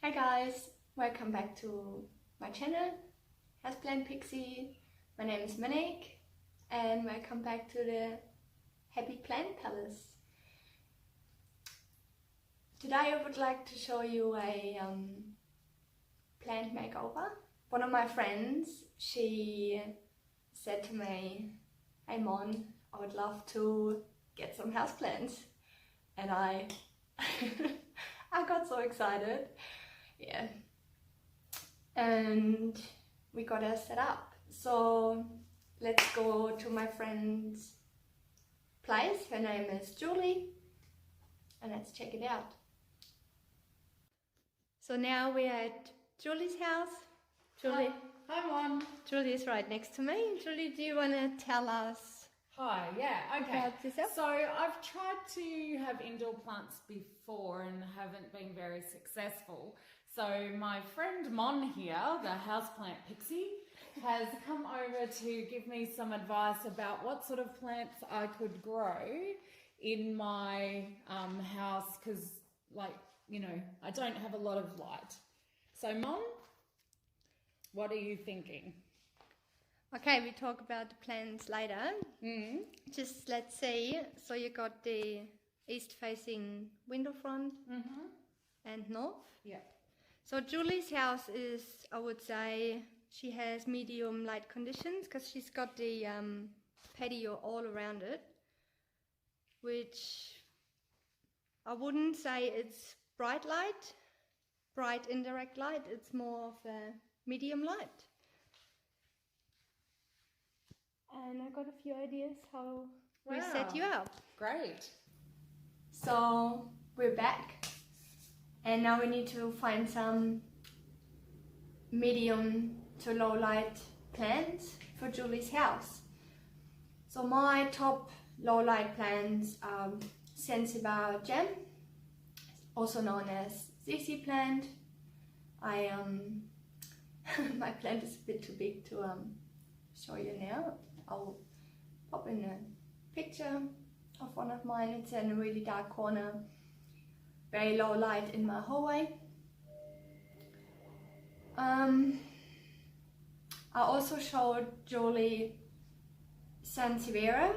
Hi guys, welcome back to my channel, Houseplant Pixie. My name is Monique and welcome back to the Happy Plant Palace. Today I would like to show you a plant makeover. One of my friends, she said to me, "Hey Mon, I would love to get some houseplants," and I got so excited. Yeah, and we got her set up. So let's go to my friend's place. Her name is Julie, and let's check it out. So now we're at Julie's house. Julie, Hi Mom. Julie is right next to me. Julie, do you want to tell us? Hi, yeah, okay. About yourself? So I've tried to have indoor plants before and haven't been very successful. So my friend Mon here, the houseplant Pixie, has come over to give me some advice about what sort of plants I could grow in my house because, I don't have a lot of light. So Mon, what are you thinking? Okay, we talk about the plants later. Just let's see. So you got the east-facing window front and north. Yeah. So Julie's house is, I would say, she has medium light conditions because she's got the patio all around it, which I wouldn't say it's bright light, bright indirect light. It's more of a medium light. And I got a few ideas how we set you up. Great. So we're back. And now we need to find some medium to low light plants for Julie's house. So my top low light plants are Sensibar Gem, also known as CC plant. My plant is a bit too big to show you now. I'll pop in a picture of one of mine. It's in a really dark corner. Very low light in my hallway. I also showed Julie Sansevieria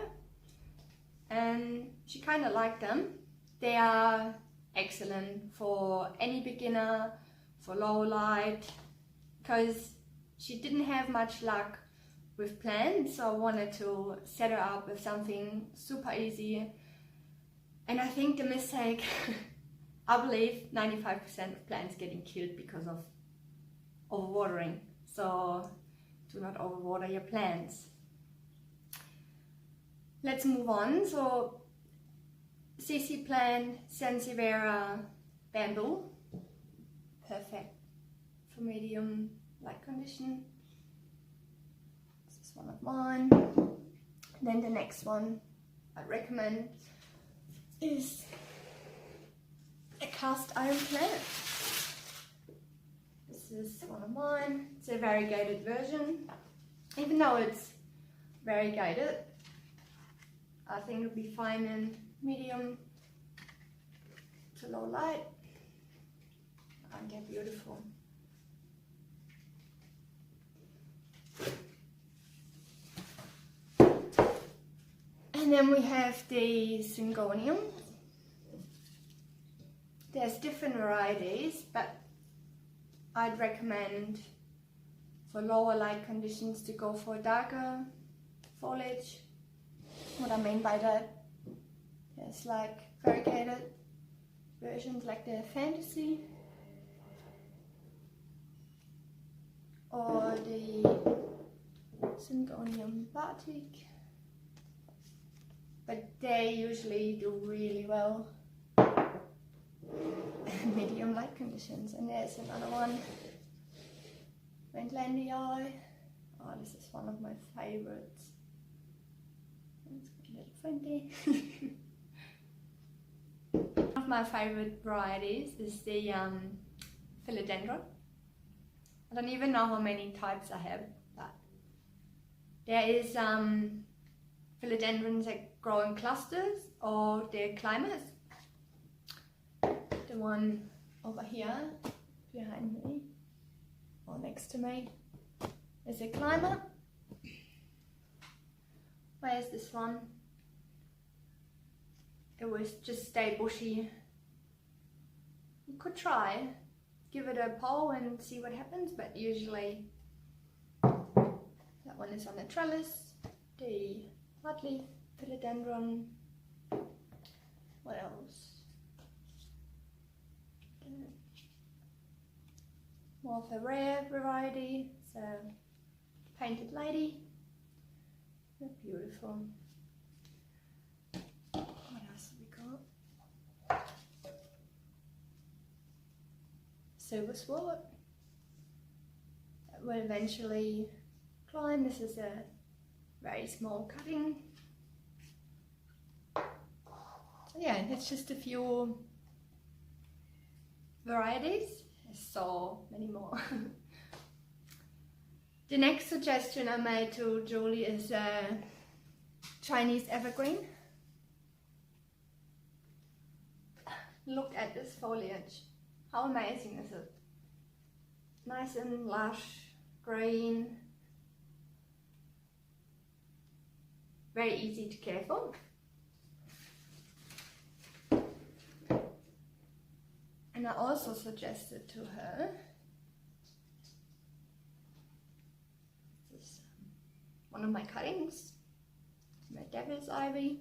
and she kind of liked them. They are excellent for any beginner, for low light, because she didn't have much luck with plants, so I wanted to set her up with something super easy. And I think the mistake I believe 95% of plants getting killed because of overwatering. So do not overwater your plants. Let's move on. So CC plant, Sansevieria bamboo, perfect for medium light condition. This is one of mine. Then the next one I recommend is a cast iron plant. This is one of mine. It's a variegated version. Even though it's variegated, I think it'll be fine in medium to low light. And they're beautiful. And then we have the syngonium. There's different varieties, but I'd recommend for lower light conditions to go for darker foliage. What I mean by that, there's like variegated versions like the Fantasy or the Syngonium Batik, but they usually do really well medium light conditions. And there's another one, Wendlandii. Oh, this is one of my favorites. It's got a little friendly. One of my favorite varieties is the philodendron. I don't even know how many types I have, but there is philodendrons that grow in clusters or they're climbers. The one over here behind me, or next to me, is a climber. Where's this one? It was just stay bushy. You could try, give it a pull and see what happens, but usually that one is on a trellis. The hardleaf philodendron. What else? More of a rare variety, so painted lady. They're beautiful. What else have we got? Silver sword. That will eventually climb. This is a very small cutting. Yeah, it's just a few varieties. There's so many more. The next suggestion I made to Julie is Chinese evergreen. Look at this foliage. How amazing is it? Nice and lush, green. Very easy to care for. And I also suggested to her this one of my cuttings, my devil's ivy.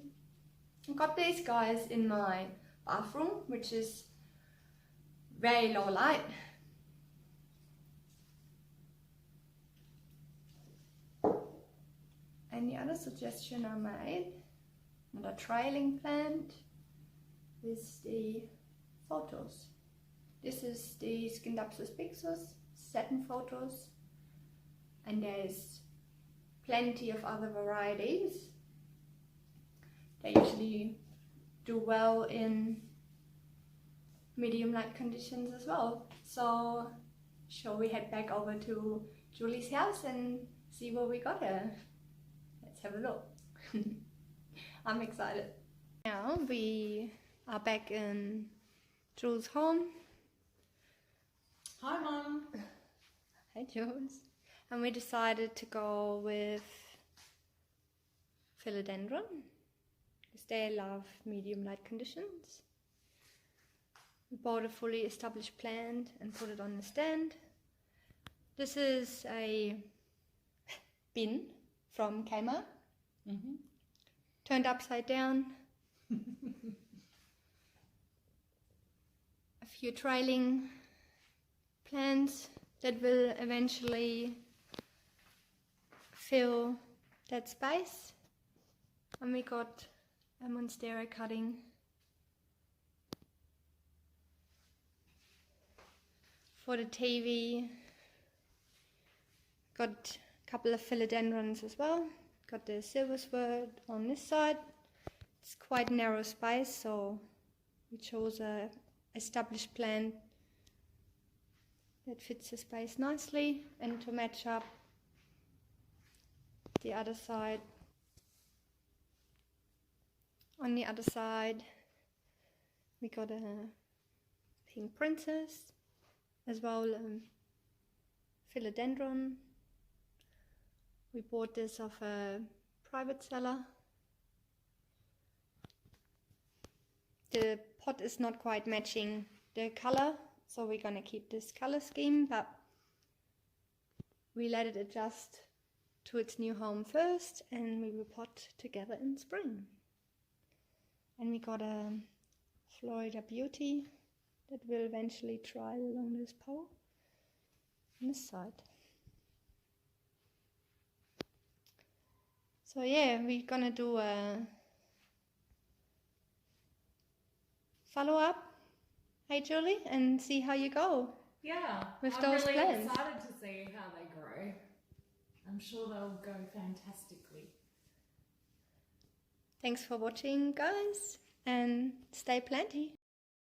I got these guys in my bathroom, which is very low light. And the other suggestion I made, another trailing plant, is the photos. This is the Scindapsus pixus, satin photos, and there's plenty of other varieties. They usually do well in medium light conditions as well. So shall we head back over to Julie's house and see what we got here? Let's have a look. I'm excited. Now we are back in Jules' home. Hi, Mum. Hi, Jules. And we decided to go with philodendron because they love medium light conditions. We bought a fully established plant and put it on the stand. This is a bin from Kmart, turned upside down. A few trailing plants that will eventually fill that space. And we got a monstera cutting. For the TV, got a couple of philodendrons as well. Got the silver sword on this side. It's quite narrow space, so we chose a established plant that fits the space nicely, and to match up the other side. On the other side, we got a pink princess, as well philodendron. We bought this off a private seller. The pot is not quite matching the color, so we're gonna keep this color scheme, but we let it adjust to its new home first, and we will pot together in spring. And we got a Florida Beauty that will eventually trail along this pole on this side. So yeah, we're gonna do a follow-up, hey Julie, and see how you go. Yeah, with I'm those really plants. excited to see how they grow. I'm sure they'll go fantastically. Thanks for watching, guys, and stay planty.